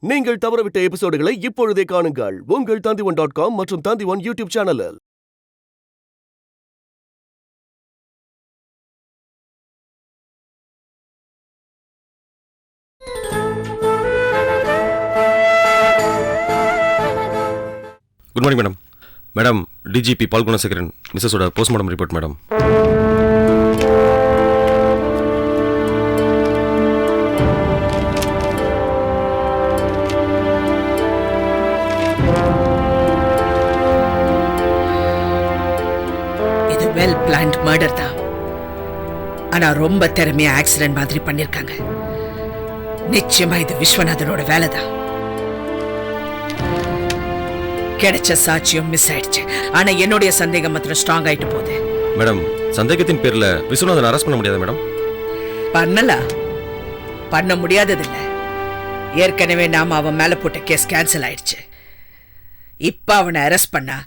நீங்கள் தவறவிட்ட எபிசோடுகளை இப்பொழுதே காணுங்கள் உங்கள் Tandivan.com மற்றும் Tandivan யூடியூப் சேனலில். Good morning madam. Madam, DGP Paul Gunasekaran மிஸ்ஸஸோட போஸ்ட்மார்ட்டம் ரிப்போர்ட் மேடம். இது வெல் பிளான்ட் மர்டர் தான். ஆனா ரொம்ப திறமையா ஆக்சிடென்ட் மாதிரி பண்ணிருக்காங்க. நிச்சயமா இது விஸ்வநாதனோட வேலை தான். கிடைச்ச சாட்சியம் மிஸ் ஆயிடுச்சு. ஆனா என்னுடைய சந்தேகம் மாத்திரம் ஸ்ட்ராங் ஆயிட்டு போகுது. மேடம், சந்தேகத்தின் பேர்ல விஸ்வநாதன் அரெஸ்ட் பண்ண முடியாது மேடம்? பண்ண முடியாதது இல்ல. ஏற்கனவே நாம அவன் மேல போட்ட கேஸ் கேன்சல் ஆயிடுச்சு. இப்ப அவனை அரெஸ்ட் பண்ணா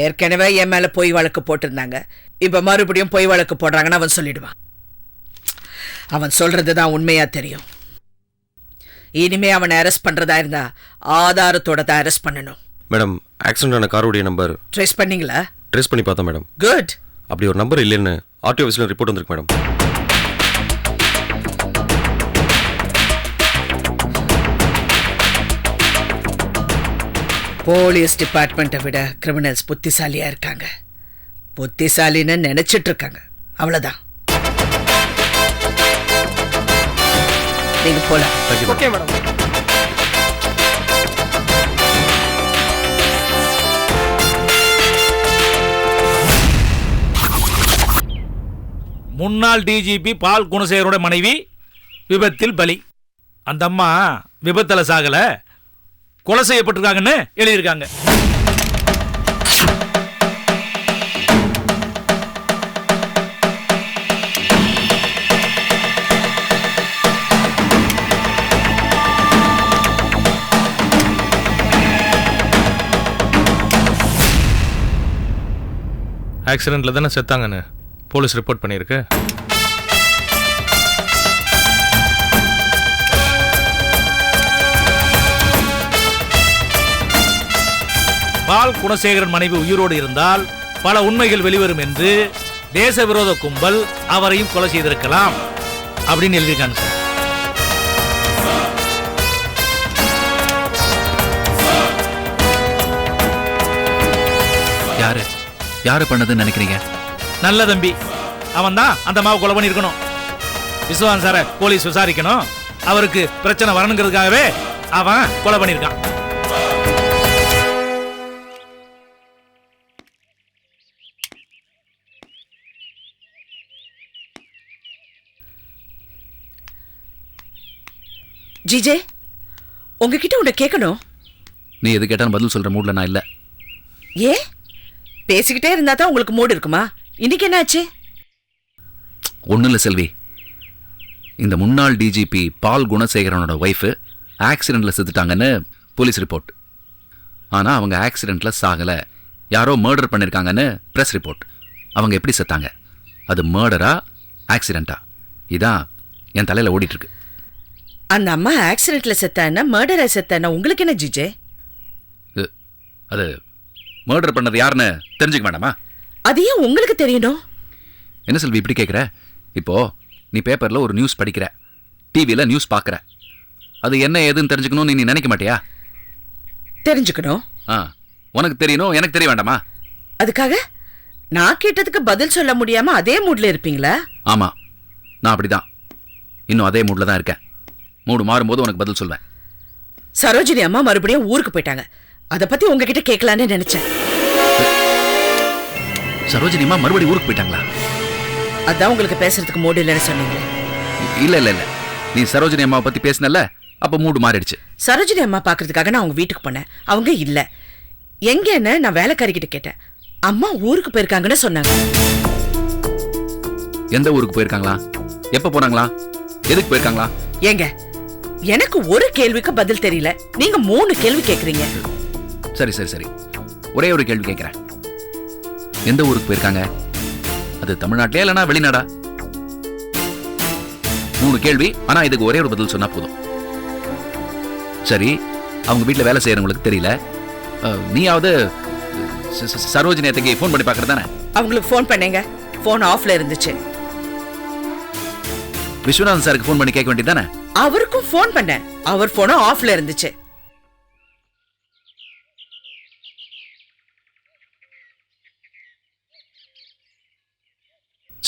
ஏற்கனவே என் மேல பொய் வழக்கு போட்டிருந்தாங்க, இப்ப மறுபடியும் பொய் வழக்கு போடுறாங்கன்னு அவன் சொல்லிடுவான். அவன் சொல்றதுதான் உண்மையா தெரியும். இனிமே அவனை அரெஸ்ட் பண்றதா இருந்தா ஆதாரத்தோட தான் அரெஸ்ட் பண்ணணும். மேடம், ஆக்சிடென்ட் ஆன காரோடைய நம்பர் ட்ரேஸ் பண்ணீங்களா? ட்ரேஸ் பண்ணி பார்த்தேன் மேடம். குட். அப்படி ஒரு நம்பர் இல்லைன்னு ஆர்டிஓ ஆஃபீஸ்ல ரிப்போர்ட் வந்திருக்கு மேடம். போலீஸ் டிபார்ட்மெண்ட்டை விட கிரிமினல்ஸ் புத்திசாலியா இருக்காங்க. புத்திசாலின்னு நினைச்சிட்டு இருக்காங்க, அவ்வளவுதான். நீங்க போலாம். Okay madam. முன்னாள் டிஜிபி பால் குணசேகரோட மனைவி விபத்தில் பலி. அந்த அம்மா விபத்தில் சாகல, கொலை செய்யப்பட்டிருக்காங்கன்னு எழுதியிருக்காங்க. ஆக்சிடென்ட்ல தானே செத்தாங்கன்னு போலீஸ் ரிப்போர்ட் பண்ணியிருக்கு. பால் குணசேகரன் மனைவி உயிரோடு இருந்தால் பல உண்மைகள் வெளிவரும் என்று தேச விரோத கும்பல் அவரையும் கொலை செய்திருக்கலாம் அப்படின்னு எழுதியிருக்காங்க சார். யாரு பண்ணதுன்னு நினைக்கிறீங்க? நல்ல தம்பி அவன் தான் அந்த மாவை கொலை பண்ணியிருக்கணும். விஸ்வநாதன் சாரை போலீஸ் விசாரிக்கணும், அவருக்கு பிரச்சனை வரணுங்கிறதுக்காகவே அவன் கொலை பண்ணியிருக்கான். ஜிஜே, உங்ககிட்ட உன்னை கேட்கணும். நீ எது கேட்டாலும் பதில் சொல்ற மூட்ல நான் இல்ல. ஏ, பேசிக்கிட்டே இருந்தா தான் உங்களுக்கு மூடு இருக்குமா? இன்னைக்கு என்னாச்சு? ஒன்றும் இல்லை செல்வி, இந்த முன்னாள் டிஜிபி பால் குணசேகரனோட ஒய்ஃபு ஆக்சிடெண்ட்டில் செத்துட்டாங்கன்னு போலீஸ் ரிப்போர்ட். ஆனால் அவங்க ஆக்சிடெண்ட்டில் சாகலை, யாரோ மர்டர் பண்ணியிருக்காங்கன்னு ப்ரெஸ் ரிப்போர்ட். அவங்க எப்படி செத்தாங்க? அது மர்டரா ஆக்சிடெண்ட்டா? இதான் என் தலையில் ஓடிட்டுருக்கு. அந்த அம்மா ஆக்சிடெண்ட்டில் செத்தானா மர்டரா செத்தானா உங்களுக்கு என்ன ஜிஜே? அது மர்டர் பண்ணது யாருன்னு தெரிஞ்சுக்க வேண்டாமா? அது ஏன் உங்களுக்கு தெரியணும்? என்ன செல்வி இப்படி கேட்குற? இப்போ நீ பேப்பரில் ஒரு நியூஸ் படிக்கிற, டிவியில் நியூஸ் பார்க்குற, அது என்ன ஏதுன்னு தெரிஞ்சுக்கணும்னு நீ நினைக்க மாட்டியா? தெரிஞ்சுக்கணும். உனக்கு தெரியணும், எனக்கு தெரிய வேண்டாமா? அதுக்காக நான் கேட்டதுக்கு பதில் சொல்ல முடியாம அதே மூட்ல இருப்பீங்களா? ஆமாம், நான் அப்படிதான். இன்னும் அதே மூட்ல தான் இருக்கேன். மூடு மாறும்போது உனக்கு பதில் சொல்வேன். சரோஜினி அம்மா மறுபடியும் ஊருக்கு போயிட்டாங்க. அதை பத்தி உங்ககிட்ட கேட்கலான்னு நினைச்சேன். சரோஜினி அம்மா மறுபடியும் ஊருக்கு போயிட்டாங்களா? அதான் உங்களுக்கு பேசுறதுக்கு மூடு இல்லைன்னு சொன்னீங்க. இல்ல இல்ல இல்ல, நீ சரோஜினி அம்மாவை பத்தி பேசினல்ல, அப்ப மூடு மாறிடுச்சு. சரோஜினி அம்மா பாக்குறதுக்காக நான் அவங்க வீட்டுக்கு போனேன். அவங்க இல்ல. எங்கன்னு நான் வேலைக்காரிக்கிட்ட கேட்டேன். அம்மா ஊருக்கு போயிருக்காங்கன்னு சொன்னாங்க. எந்த ஊருக்கு போயிருக்காங்களா? எப்ப போனாங்களா? எதுக்கு போயிருக்காங்களா? ஏங்க, எனக்கு ஒரு கேள்விக்கு பதில் தெரியல, நீங்க 3 கேள்வி கேக்குறீங்க. சரி சரி சரி, ஒரே ஒரு கேள்வி கேட்கிறேன். எந்த ஊருக்கு போயிருக்காங்க? அது தமிழ்நாட்டிலே இல்லைனா வெளிநாடா? 3 கேள்வி, ஆனா இதுக்கு ஒரே ஒரு பதில் சொன்னா போதும். சரி, அவங்க வீட்டில் வேலை செய்யறவங்களுக்கு தெரியல. நீயாவது சரோஜினி அத்தைக்கு ஃபோன் பண்ணி பார்க்கறது தானே? அவங்களுக்கு ஃபோன் பண்ணேங்க, ஃபோன் ஆஃப்ல இருந்துச்சு. விஸ்வநாதன் சாருக்கு ஃபோன் பண்ணி கேட்க வேண்டியது தானே? அவருக்கும் ஃபோன் பண்ணேன், அவர் ஃபோனும் ஆஃப்ல இருந்துச்சு.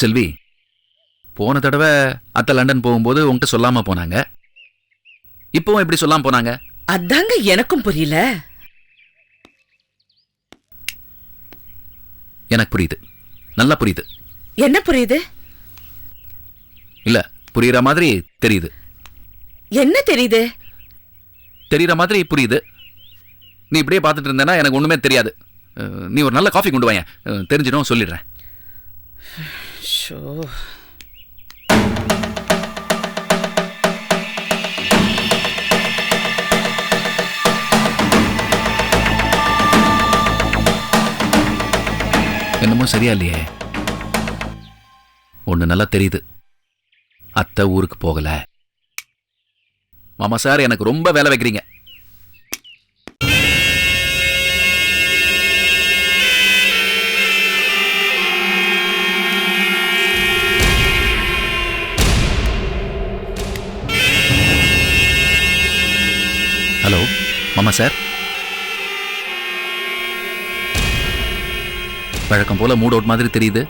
செல்வி, போன தடவை அத்தை லண்டன் போகும்போது உங்ககிட்ட சொல்லாம போனாங்க. இப்பவும் எப்படி சொல்லாம போனாங்க? அதாங்க எனக்கும் புரியல. எனக்கு புரியுது, நல்லா புரியுது. என்ன புரியுது? இல்ல, புரியுற மாதிரி தெரியுது. என்ன தெரியுது? தெரியுற மாதிரி புரியுது. நீ இப்படியே பார்த்துட்டு இருந்தேன்னா எனக்கு ஒண்ணுமே தெரியாது. நீ ஒரு நல்ல காஃபி கொண்டு வாங்க, தெரிஞ்சிடும், சொல்லிடுறேன். ஷோ, என்னமோ சரியா இல்லையே. ஒண்ணு நல்லா தெரியுது, அத்தை ஊருக்கு போகல. மாமா சார், எனக்கு ரொம்ப வேலை வைக்கிறீங்க. ஹலோ மாமா சார். வழக்கம் போல மூட் அவுட் மாதிரி தெரியுது.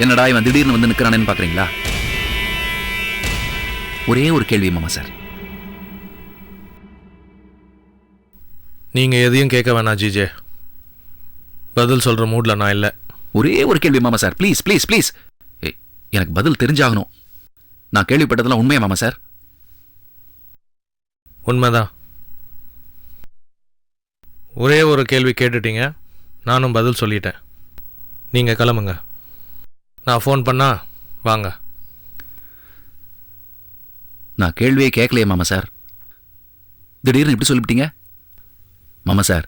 என்னடா இவன் திடீர்னு வந்து நிற்கிறானேன்னு பார்க்குறீங்களா? ஒரே ஒரு கேள்வி மாமா சார். நீங்கள் எதையும் கேட்க வேணாம் ஜிஜே, பதில் சொல்கிற மூடில் நான் இல்லை. ஒரே ஒரு கேள்வி மாமா சார், ப்ளீஸ் ப்ளீஸ் ப்ளீஸ். எனக்கு பதில் தெரிஞ்சாகணும். நான் கேள்விப்பட்டதெல்லாம் உண்மையா மாமா சார்? உண்மைதான். ஒரே ஒரு கேள்வி கேட்டுட்டீங்க, நானும் பதில் சொல்லிட்டேன். நீங்கள் கிளம்புங்க. நான் ஃபோன் பண்ணா வாங்க. நான் கேள்வியே கேட்கலையே மாமா சார். திடீர்னு இப்படி சொல்லிவிட்டீங்க மாமா சார்.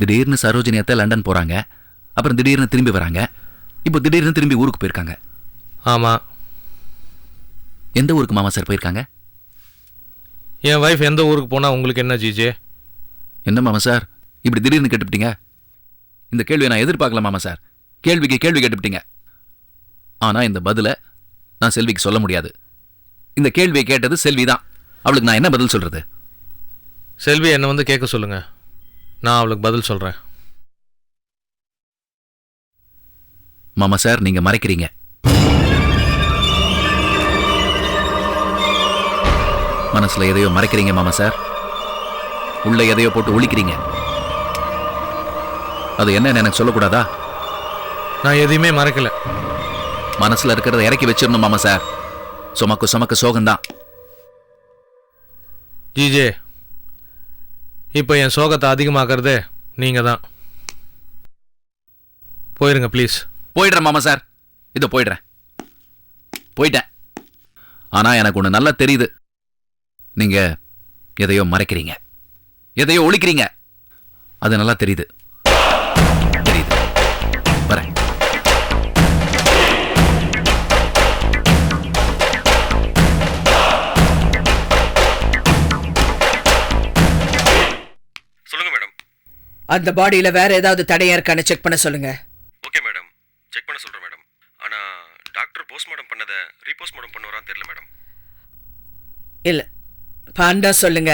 திடீர்னு சரோஜினி அத்தை லண்டன் போகிறாங்க, அப்புறம் திடீர்னு திரும்பி வராங்க, இப்போ திடீர்னு திரும்பி ஊருக்கு போயிருக்காங்க. ஆமாம். எந்த ஊருக்கு மாமா சார் போயிருக்காங்க? என் வைஃப் எந்த ஊருக்கு போனால் உங்களுக்கு என்ன ஜிஜே? என்ன மாமா சார் இப்படி திடீர்னு கேட்டுவிட்டீங்க? இந்த கேள்வியை நான் எதிர்பார்க்கல மாமா சார். கேள்விக்கு கேள்வி கேட்டுவிட்டீங்க. ஆனால் இந்த பதிலை நான் செல்விக்கு சொல்ல முடியாது. இந்த கேள்வியை கேட்டது செல்வி தான். அவளுக்கு நான் என்ன பதில் சொல்றது? செல்வி என்னை வந்து கேட்க சொல்லுங்க, நான் அவளுக்கு பதில் சொல்கிறேன். மாமா சார், நீங்க மறைக்கிறீங்க. மனசுல எதையோ மறைக்கிறீங்க மாமா சார். உள்ள எதையோ போட்டு ஒழிக்கிறீங்க. அது என்னன்னு எனக்கு சொல்லக்கூடாதா? நான் எதையுமே மறைக்கல. மனசுல இருக்கிறத இறக்கி வச்சிடணும் மாமா சார். சுமக்கு சுமக்கு சோகம்தான். ஜிஜே, இப்போ என் சோகத்தை அதிகமாக்குறதே நீங்கள் தான். போயிருங்க ப்ளீஸ். போயிடுறேன் மாமா சார், இதோ போயிடுறேன். போயிட்டேன். ஆனா எனக்கு ஒண்ணு நல்லா தெரியுது. நீங்க எதையோ மறைக்கிறீங்க, எதையோ ஒழிக்கிறீங்க. அது நல்லா தெரியுது. தெரியுது. வரேன். சொல்லுங்க மேடம். அந்த பாடியில வேற ஏதாவது தடையா இருக்கான்னு செக் பண்ண சொல்லுங்க. ஓகே மேடம், செக் பண்ண சொல்கிறேன் மேடம். ஆனால் டாக்டர் போஸ்ட்மார்ட்டம் பண்ணதை ரீபோஸ்ட்மார்ட்டம் பண்ணுவாரான்னு தெரியல மேடம். இல்ல, பாண்டா சொல்லுங்க.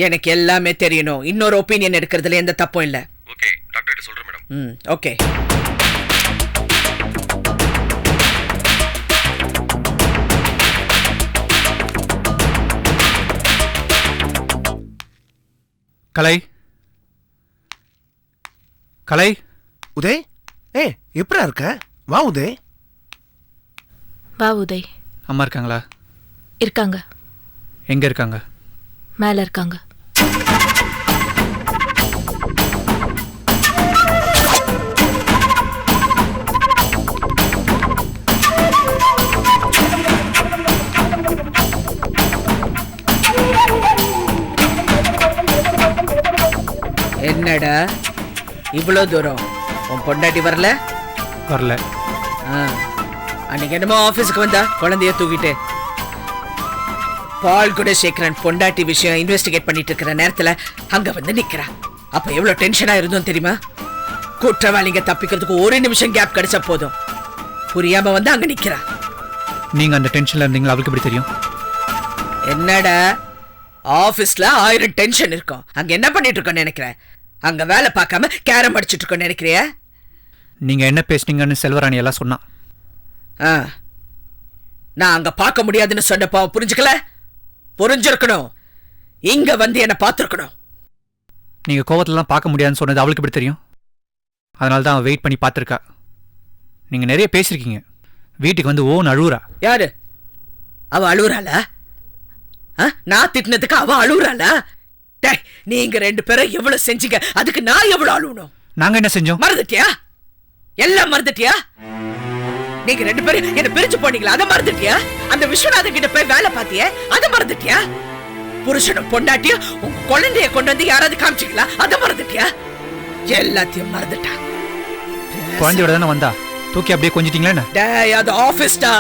எனக்கு எல்லாமே தெரியணும். இன்னொரு ஒப்பீனியன் எடுக்கிறதுல எந்த தப்பும் இல்ல. ஓகே, டாக்டர்கிட்ட சொல்கிறேன் மேடம். ஓகே. கலை, கலை. உதய், எப்படா இருக்க? வா உதய். வா உதய். அம்மா இருக்காங்களா? இருக்காங்க. எங்க இருக்காங்க? மேல இருக்காங்க. என்னடா இவ்வளோ தூரம்? உன் பொண்டாட்டி வரல? வரல. அன்னைக்கு என்னமோ ஆபீஸ்க்கு வந்தா குழந்தைய தூக்கிட்டு பால் குணசேகரன் பொண்டாட்டி விஷயம் இன்வெஸ்டிகேட் பண்ணிட்டு இருக்கிற நேரத்துல அங்க வந்து நிக்கிறா. அப்ப எவ்வளவு டென்ஷனா இருந்தோம் தெரியுமா? குற்றவாளிங்க தப்பிக்கிறதுக்கு ஒரு நிமிஷம் கேப் கிடைச்சா போதும், புரியாம வந்து அங்க நிக்கிறா. நீங்க அந்த டென்ஷன்ல இருந்தீங்களா? அவளுக்கு எப்படி தெரியும்? என்னடா ஆபீஸ்ல 1000 டென்ஷன் இருக்கும், அங்க என்ன பண்ணிட்டு இருக்கோன்னு நினைக்கிறேன்? அங்க வேலை பார்க்காம கேரம் அடிச்சிட்டு இருக்கோன்னு நினைக்கிறியா? நீங்க என்ன பேசுனீங்கன்னு செல்வராணி எல்லாம் சொன்னா. நான் அங்க பார்க்க முடியாதுன்னு சொன்னப்போ புரிஞ்சுக்கல? புரிஞ்சிருக்கணும். இங்க வந்து என்ன பார்த்திருக்கணும். நீங்க கோவத்துலலாம் பார்க்க முடியாதுன்னு சொன்னது அவளுக்கு எப்படி தெரியும்? அதனால தான் அவன் வெயிட் பண்ணி பார்த்துருக்கா. நீங்க நிறைய பேசிருக்கீங்க. வீட்டுக்கு வந்து ஓன் அழுவுறா. யாரு அவ? அழுவுறாள? நான் திட்டினதுக்கு அவ அழுவுறாள? நீங்க 2 பேரும் எவ்வளவு செஞ்சீங்க, அதுக்கு நான் எவ்வளவு அழுவணும்? நாங்க என்ன செஞ்சோம்? மறந்துட்டியா? எல்லாம் மறந்துட்டியா? நீங்க 2 பேரும் என்ன பிரிச்சு போனீங்களா, அதை மறந்துட்டியா? அந்த விஸ்வநாதன் கிட்ட போய் வேலை பார்த்தியே, அதை மறந்துட்டியா? புருஷனும் பொண்டாட்டியும் உங்க குழந்தைய கொண்டு வந்து யாராவது காமிச்சிங்களா, அதை மறந்துட்டியா? எல்லாத்தையும் மறந்துட்டா. குழந்தையோட தானே வந்தா, தூக்கி அப்படியே கொஞ்சிட்டீங்களா? டேய், அது ஆபீஸ்டா,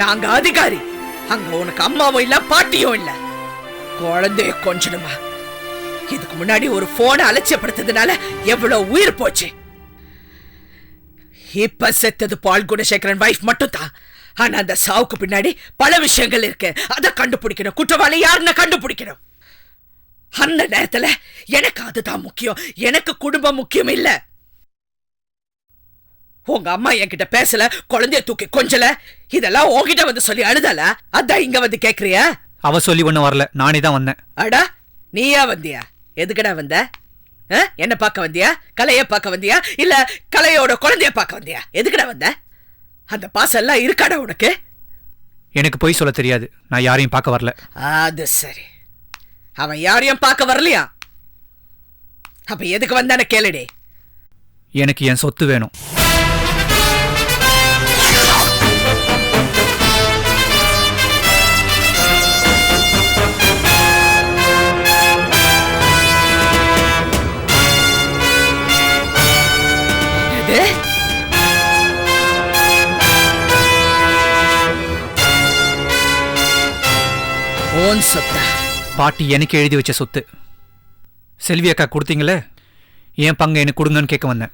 நாங்க அதிகாரி. அங்க உனக்கு அம்மாவும் இல்ல பாட்டியும் இல்ல. குழந்தைய கொஞ்சணுமா? இதுக்கு முன்னாடி ஒரு போனை அலட்சியப்படுத்ததுனால எவ்வளவு உயிர் போச்சு. இப்ப செத்தது பால் குணசேகரன் வைஃப் மட்டும் தான். ஆனா அந்த சாவுக்கு பின்னாடி பல விஷயங்கள் இருக்கு. அதை கண்டுபிடிக்கணும். குற்றவாளி யாருன்னு கண்டுபிடிக்கணும். அந்த நேரத்துல எனக்கு அதுதான் முக்கியம். எனக்கு குடும்பம் முக்கியம் இல்ல. உங்க அம்மா என்கிட்ட பேசல, குழந்தைய தூக்கி கொஞ்சல, இதெல்லாம் உன்கிட்ட வந்து சொல்லி அழுதல. அதான் இங்க வந்து கேக்குறியா? அவ சொல்லி ஒண்ணும் வரல, நானே தான் வந்தேன். அடா, நீயா வந்தியா? எதுக்கடா வந்த? என்ன பார்க்க வந்தியா? கலைய பார்க்க வந்தியா? இல்ல கலையோட குழந்தைய பார்க்க வந்தியா? எதுக்கடா வந்த? அந்த பாசம் எல்லாம் இருக்காடா உனக்கு? எனக்கு போய் சொல்ல தெரியாது. நான் யாரையும் பார்க்க வரல. அது சரி, அவன் யாரையும் பார்க்க வரலையா? அப்ப எதுக்கு வந்தான கேளுடே. எனக்கு என் சொத்து வேணும். ஓன் சொத்தா? பாட்டி எனக்கு எழுதி வச்ச சொத்து. செல்வி அக்கா கொடுத்தீங்களே, என் பங்கு எனக்கு கொடுங்கன்னு கேட்க வந்தேன்.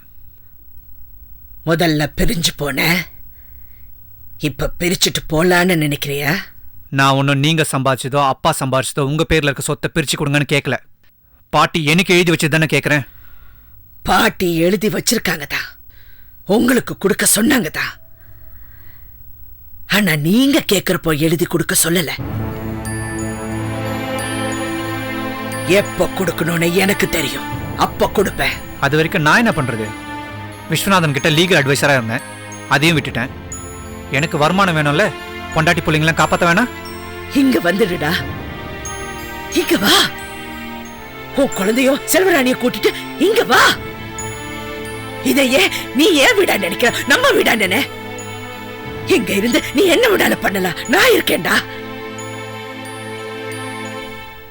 முதல்ல பிரிஞ்சு போன, இப்ப பிரிச்சுட்டு போலான்னு நினைக்கிறியா? நான் ஒன்னும் நீங்க சம்பாதிச்சதோ அப்பா சம்பாதிச்சதோ உங்க பேர்ல இருக்க சொத்தை பிரிச்சு கொடுங்கன்னு கேட்கல. பாட்டி எனக்கு எழுதி வச்சதுதானே கேட்கறேன். பாட்டி எழுதி வச்சிருக்காங்கதான், உங்களுக்கு கொடுக்க சொன்னாங்கதான். ஆனா நீங்க கேக்குறப்போ எழுதி கொடுக்க சொல்லல. எப்ப கொடுக்கணும்னு எனக்கு தெரியும், அப்ப கொடுப்பேன். அது வரைக்கும் நான் என்ன பண்றது? விஸ்வநாதன் கிட்ட லீகல் அட்வைசரா இருந்தேன், அதையும் விட்டுட்டேன். எனக்கு வருமானம் வேணும்ல, பொண்டாட்டி பிள்ளைங்களாம் காப்பாத்த வேணாம். இங்க வந்துடுடா, இங்க வா. உன் குழந்தையோ செல்வராணிய கூட்டிட்டு இங்க வா. இதையே நீ ஏன் விடா நினைக்கிற? நம்ம விடா நினை. இங்க இருந்து நீ என்ன விடாலும் பண்ணலாம், நான் இருக்கேன்டா.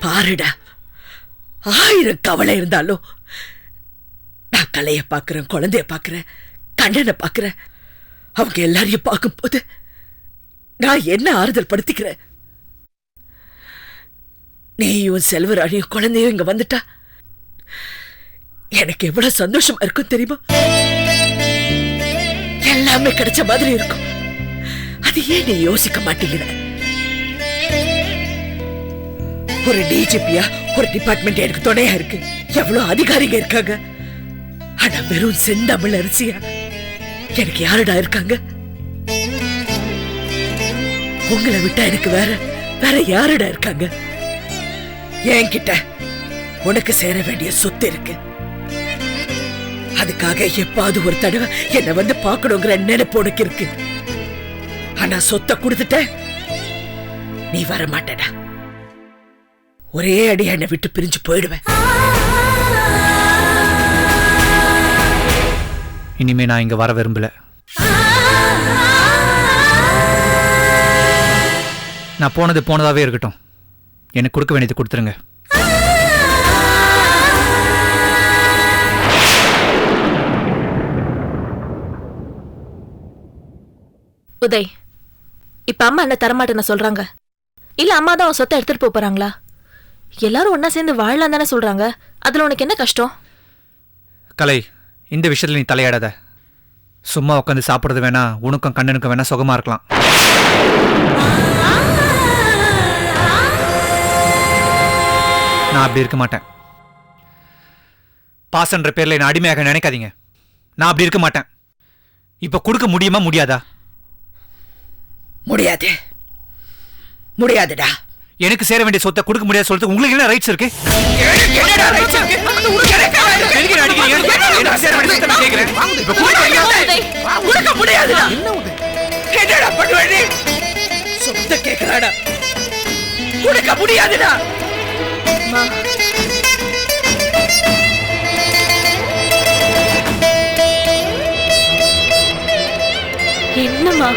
பாருடா, 1000 கவலை இருந்தாலும் நான் கலைய பாக்குறேன், குழந்தைய பாக்குறேன், கண்ணனை பாக்குறேன். அவங்க எல்லாரையும் பார்க்கும் போது நான் என்ன ஆறுதல் படுத்திக்கிறேன். நீயும் செல்வராணியும் குழந்தையும் இங்க வந்துட்டா எனக்கு எவ்வளவு சந்தோஷமா இருக்கும் தெரியுமா? எல்லாமே கிடைச்ச மாதிரி இருக்கும். அது ஏன் நீ யோசிக்க மாட்டேங்கிற? ஒரு டிஜிபியா ஒரு டிபார்ட்மெண்ட் எனக்கு துணையா இருக்கு, எவ்வளவு அதிகாரிங்க இருக்காங்க. ஆனா வெறும் செந்தமிழ் அரிசியா எனக்கு யாருடா இருக்காங்க? உங்களை விட்டா எனக்கு வேற யாருடா இருக்காங்க? என்கிட்ட உனக்கு சேர வேண்டிய சொத்து இருக்கு. அதுக்காக எப்பாவது ஒரு தடவை என்ன வந்து பார்க்கணுங்கிற நினைப்பு உனக்கு இருக்கு. ஆனா சொத்தை கொடுத்துட்ட, நீ வர மாட்டடா. ஒரே அடி என்னை விட்டு பிரிஞ்சு போயிடுவேன். இனிமே நான் இங்க வர விரும்பல. நான் போனது போனதாவே இருக்கட்டும். எனக்கு கொடுக்க வேண்டியது கொடுத்துருங்க. உதய், இப்ப அம்மா என்ன தரமாட்டேன்னு சொல்றாங்க? இல்ல அம்மா தான் சொத்தை எடுத்துட்டு போறாங்களா? எல்லாரும் ஒன்னா சேர்ந்து வாழலாம் தானே சொல்றாங்க. அதுல உனக்கு என்ன கஷ்டம்? கலை, இந்த விஷயத்துல நீ தலையாடாத. சும்மா உட்காந்து சாப்பிட்றது வேணா, உனக்கும் கண்ணனுக்கும் வேணா சுகமா இருக்கலாம். நான் அப்படி இருக்க மாட்டேன். பாசன்ற பேர்ல என்ன அடிமையாக நினைக்காதீங்க. நான் அப்படி இருக்க மாட்டேன். இப்ப கொடுக்க முடியுமா முடியாதா? முடியாது, முடியாதுடா. எனக்கு சேர வேண்டிய சொத்தை கொடுக்க முடியாது சொல்றது உங்களுக்கு என்ன ரைட்ஸ் இருக்கு? என்னடா rights இருக்கு? கொடுக்க முடியாதுடா. என்னடா பண்ணுவ நீ? சொத்தை கேட்கறாடா, கொடுக்க முடியாதுடா. என்னம்மா?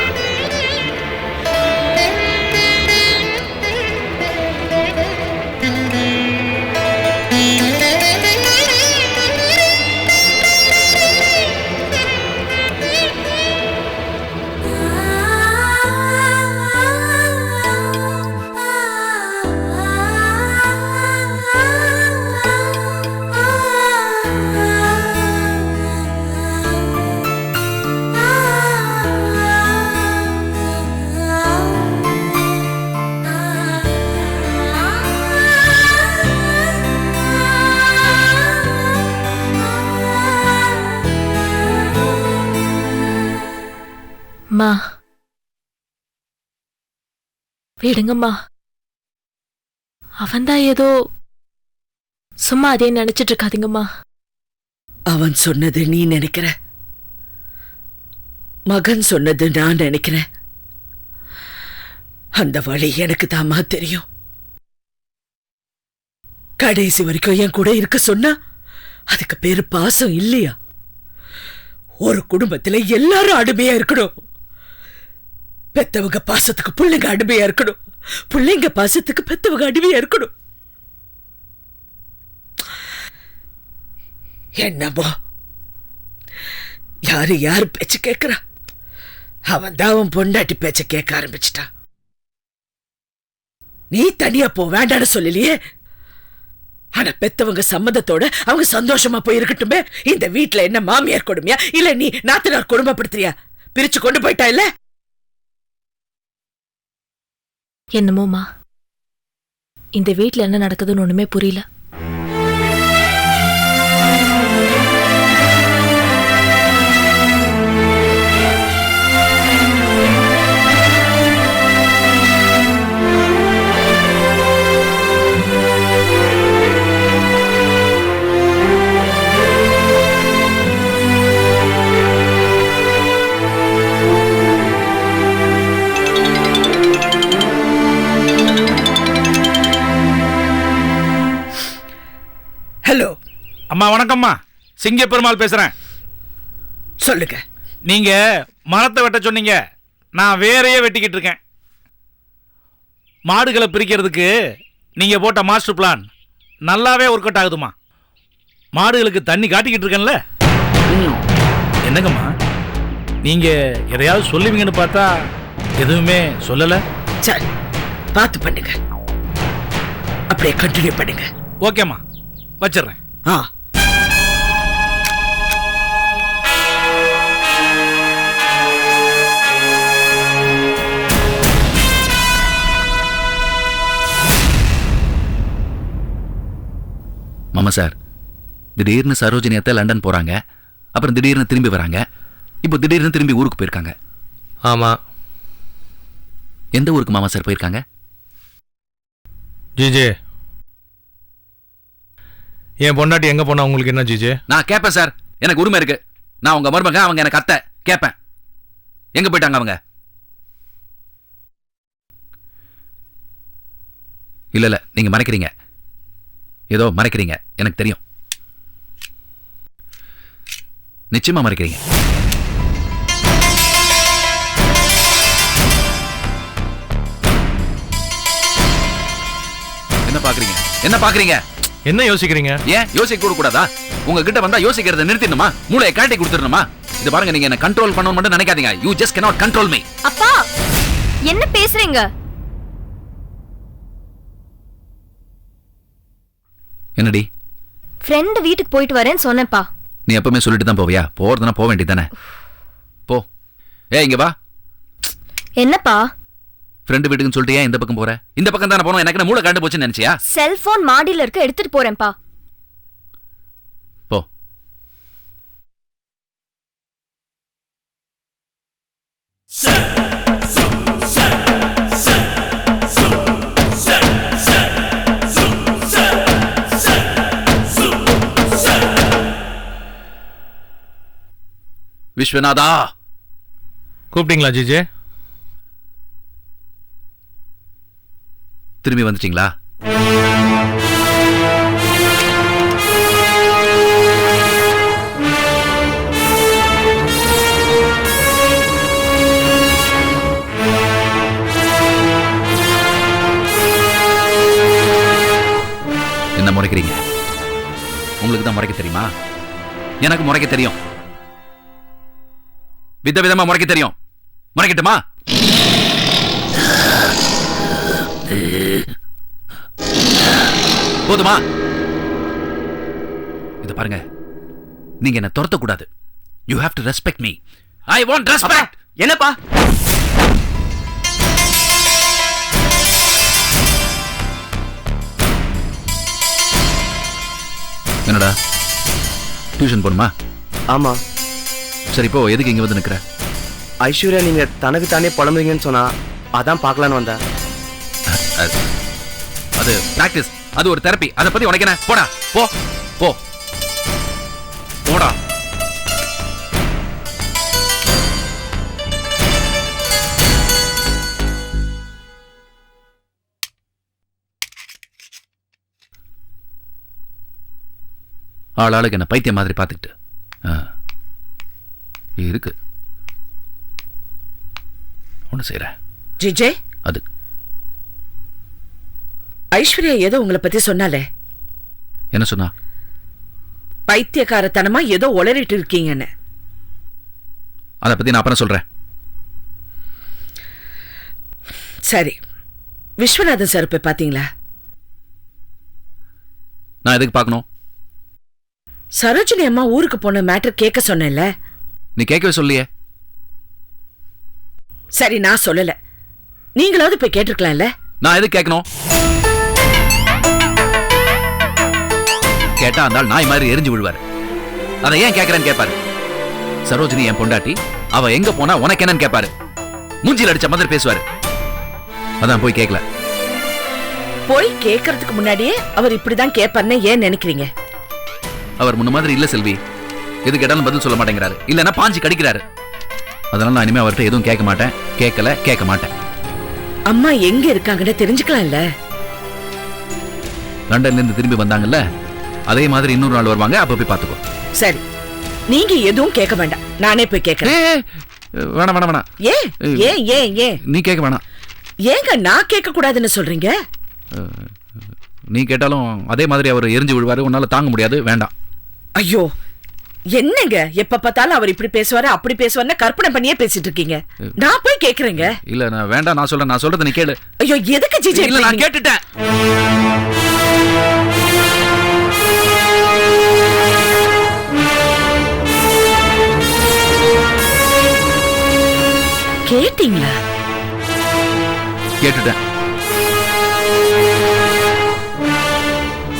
மா, விடுங்கம்மா. அவன்தான் ஏதோ சும்மா அதே நினைச்சிட்டு இருக்காதீங்கம்மா. அவன் சொன்னது நீ நினைக்கிற, மகன் சொன்னது நான் நினைக்கிறேன். அந்த வழி எனக்கு தாமா தெரியும். கடைசி வரைக்கும் என் கூட இருக்க சொன்னா அதுக்கு பேரு பாசம் இல்லையா? ஒரு குடும்பத்துல எல்லாரும் அடிமையா இருக்கணும். பெத்தவங்க பாசத்துக்கு பிள்ளைங்க அடிமையா இருக்கணும், பிள்ளைங்க பாசத்துக்கு பெத்தவங்க அடிமையா இருக்கணும். என்னமோ யாரு யாரு பேச்சு கேட்கிறா? அவன் தான் அவன் பொண்டாட்டி பேச்ச கேட்க ஆரம்பிச்சிட்டான். நீ தனியா போ வேண்டான்னு சொல்லலையே. ஆனா பெத்தவங்க சம்மதத்தோட அவங்க சந்தோஷமா போய் இருக்கட்டுமே. இந்த வீட்டுல என்ன மாமியார் கொடுமையா இல்ல நீ நாத்தனார் குடும்பப்படுத்துறியா? பிரிச்சு கொண்டு போயிட்டா இல்ல? என்னமோமா, இந்த வீட்ல என்ன நடக்குதுன்னு ஒண்ணுமே புரியல. ஹலோ அம்மா, வணக்கம்மா. சிங்க பெருமாள் பேசுறேன். சொல்லுங்க. நீங்க மரத்தை வெட்ட சொன்னீங்க, நான் வேறையே வெட்டிக்கிட்டு இருக்கேன். மாடுகளை பிரிக்கிறதுக்கு நீங்க போட்ட மாஸ்டர் பிளான் நல்லாவே ஒர்க் அவுட் ஆகுதுமா. மாடுகளுக்கு தண்ணி காட்டிக்கிட்டு இருக்கேன்ல. என்னங்கம்மா, நீங்க எதையாவது சொல்லுவீங்கன்னு பார்த்தா எதுவுமே சொல்லல. சரி, பார்த்து பண்ணுங்க. அப்படியே கண்டினியூ பண்ணுங்க. ஓகேம்மா, வச்சிடுறேன். மாமா சார், திடீர்னு சரோஜினி அத்தை லண்டன் போறாங்க, அப்புறம் திடீர்னு திரும்பி வராங்க, இப்போ திடீர்னு திரும்பி ஊருக்கு போயிருக்காங்க. ஆமா. எந்த ஊருக்கு மாமா சார் போயிருக்காங்க? ஜிஜே, என் பொண்டாட்டி எங்க போனா உங்களுக்கு என்ன ஜிஜே? நான் கேட்பேன் சார், எனக்கு உரிமை இருக்கு. நான் உங்க மருமக, அவங்க எனக்கு அத்தை. கேட்பேன், எங்க போயிட்டாங்க அவங்க? இல்ல இல்ல, நீங்க மறைக்கிறீங்க, ஏதோ மறைக்கிறீங்க, எனக்கு தெரியும். நிச்சயமா மறைக்கிறீங்க. என்ன பாக்குறீங்க? என்ன பாக்குறீங்க? என்ன யோசிக்கிறீங்க? ஏன் யோசிக்க கூட கூடாதா? உங்ககிட்ட வந்தா யோசிக்கிறத நிறுத்திடணுமா? மூளையை காட்டி கொடுத்துடணுமா? இது பாருங்க, நீங்க என்ன கண்ட்ரோல் பண்ணணும் மட்டும் நினைக்காதீங்க. You just cannot control me. அப்பா, என்ன பேசுறீங்க? என்னடி? ஃப்ரெண்ட் வீட்டுக்கு போயிட்டு வரேன்னு சொன்னேன்ப்பா. நீ எப்பவுமே சொல்லிட்டு தான் போவியா? போறதுனா போக வேண்டியதானே. போ. இங்க வா. என்னப்பா? ஃப்ரெண்ட் வீட்டுக்குன்னு சொல்லிட்டு ஏன் இந்த பக்கம் போற? இந்த பக்கம் தானே போனோம். எனக்கு மூளை கண்டு போச்சுன்னு நினைச்சியா? செல்போன் மாடியில இருக்க எடுத்துட்டு போறேன்ப்பா. போ. விஸ்வநாதா, கூப்பிட்டீங்களா ஜிஜே? திரும்பி வந்துட்டீங்களா? என்ன முறைக்கிறீங்க? உங்களுக்கு தான் முறைக்க தெரியுமா? எனக்கு முறைக்க தெரியும். விதவிதமா முறைக்க தெரியும். முறைக்கட்டுமா? போதுமா? இது பாருங்க, நீங்க என்ன துரத்த கூடாது. You have to respect me. I want respect. என்னப்பா? என்னடா, டியூஷன் போணுமா? ஆமா. சரி, இப்போ எதுக்கு இங்க வந்து நிக்கிற? ஐஸ்வர்யா நீங்க தனக்கு தானே புலம்புறீங்கன்னு சொன்னா அதான் பார்க்கலான்னு வந்தேன். அது பிராக்டிஸ், அது ஒரு தெரப்பி. அதை பத்தி உனக்கு என்ன? போடா, போ போ போடா. ஆளாளுக்கு என்ன பைத்தியம் மாதிரி பார்த்துக்கிட்டு இருக்கு. ஒன்று செய்கிறேன். ஜிஜே, அது ஐஸ்வர்யா ஏதோ உங்களை பத்தி சொன்னாலே. என்ன சொன்னா? பைத்தியக்காரத்தனமா ஏதோ உளறிட்டு இருக்கீங்கன்னு. அதை பத்தி நான் அப்புறம் சொல்றேன். சரி, விஸ்வநாதன் சார் போய் பாத்தீங்களா? நான் எதுக்கு பார்க்கணும்? சரோஜினி அம்மா ஊருக்கு போன மேட்டர் கேட்க சொன்னேன்ல. நீ கேட்கவே சொல்லியே. சரி, நான் சொல்லல, நீங்களாவது போய் கேட்டிருக்கலாம்ல. நான் எதுக்கு கேட்கணும்? கேட்டா அந்த நாய் மாதிரி எரிஞ்சு விழுவாரு. அதை ஏன் கேட்கறேன்னு கேட்பாரு. சரோஜினி என் பொண்டாட்டி, அவ எங்க போனா உனக்கு என்னன்னு கேட்பாரு. மூஞ்சில அடிச்ச மாதிரி பேசுவாரு. அதான் போய் கேட்கல. போய் கேட்கறதுக்கு முன்னாடியே அவர் இப்படிதான் கேட்பாருன்னு ஏன் நினைக்கிறீங்க? அவர் முன்ன மாதிரி இல்ல செல்வி. எது கேட்டாலும் பதில் சொல்ல மாட்டேங்கிறாரு. இல்லன்னா பாஞ்சி கடிக்கிறாரு. அதனால நான் இனிமே அவர்கிட்ட எதுவும் கேட்க மாட்டேன். கேட்க மாட்டேன். அம்மா எங்க இருக்காங்கன்னு தெரிஞ்சுக்கலாம்ல. லண்டன்ல இருந்து திரும்பி வந்தாங்கல்ல, அதே மாதிரி இன்னொரு நாள் வருவாங்க. அப்ப போய் பாத்துக்கோ. சரி, நீங்க எதுவும் கேட்க வேண்டாம், நானே போய் கேட்கறேன். வேணாம். ஏன் ஏன் ஏன் ஏன் நீ கேட்க வேணாம். ஏங்க நான் கேட்க கூடாதுன்னு சொல்றீங்க? நீ கேட்டாலும் அதே மாதிரி அவர் எரிஞ்சு விழுவாரு. உன்னால தாங்க முடியாது. வேண்டாம். ஐயோ, என்னங்க எப்ப பார்த்தாலும் அவர் இப்படி பேசுவாரு அப்படி பேசுவாருன்னு கற்பனை பண்ணியே பேசிட்டு இருக்கீங்க. நான் போய் கேக்குறேங்க. இல்ல, நான் வேண்டாம். நான் சொல்றத நீ கேளு. ஐயோ, எதுக்கு ஜிஜே? இல்ல, நான் கேட்டுட்டேன். கேட்டீங்களா? கேட்டுட்டேன்.